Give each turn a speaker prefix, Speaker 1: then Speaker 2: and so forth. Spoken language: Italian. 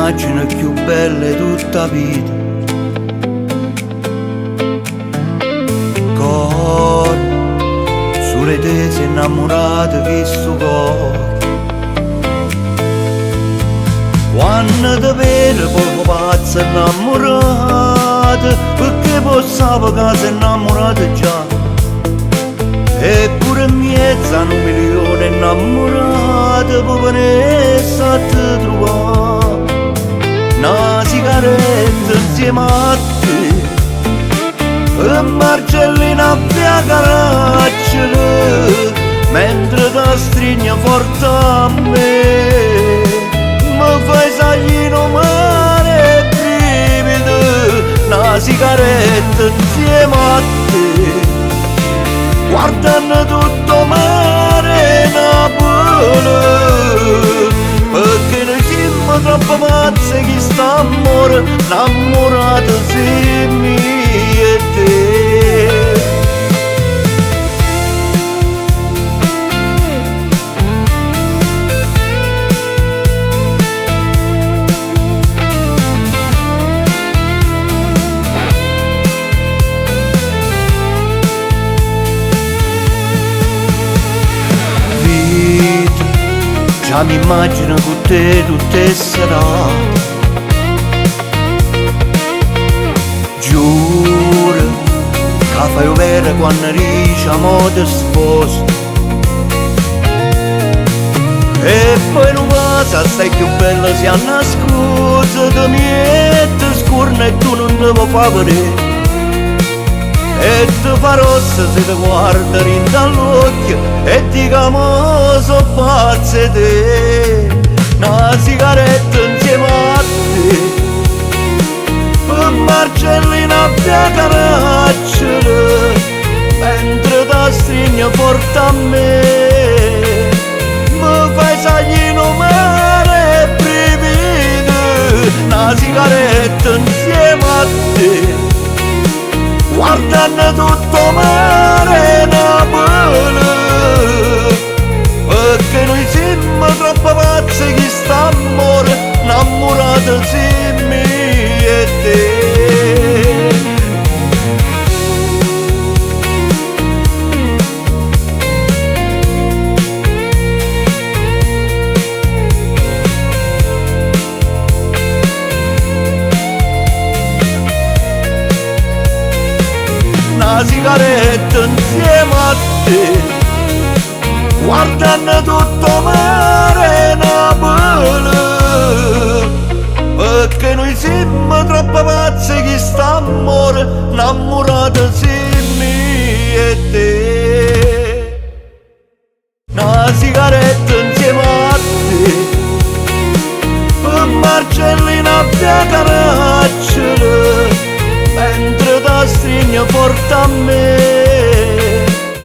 Speaker 1: immagini più belle tutta vita. Cor, sulle te sei innamorata che sto cuore. Quando ti vedo poco pazzo innamorata, perché pensavo che sei innamorata già. Eppure in mezzo a 1.000.000 innamorate, poi venisse a te trovare una sigaretta insieme a te e Marcellina a caracciolo mentre ti stringe forte a me. Mi fai saglino mare e brividi, una sigaretta insieme a te, guardando tutto mare Napoli, perché noi siamo troppo pazzi che st'amore innamorati siamo io e te. Già mi immagino con te tutte serate, giuro che fai vera quando diciamo ti sposi. E poi non passa, stai più bella se hanno scusa, ti metti scurna e tu non te lo fai vedere. E ti fa rossa se ti guarda in dall'occhio e diciamo so pazze te. Una sigaretta insieme a te e Marcellina a caracciolo mentre ti stringe forte a me. Mi fai saglino mare e brividi, una sigaretta insieme a te, guardando tutto mare Napoli, perché noi siamo troppo pazzi che st'amore innamorati siamo io e te. Una sigaretta insieme a te, guardando tutto mare Napoli, perché noi siamo troppo pazzi che st'amore innamorati siamo io e te. Una sigaretta insieme a te e Marcellina a caracciolo mentre ti stringe forte a me.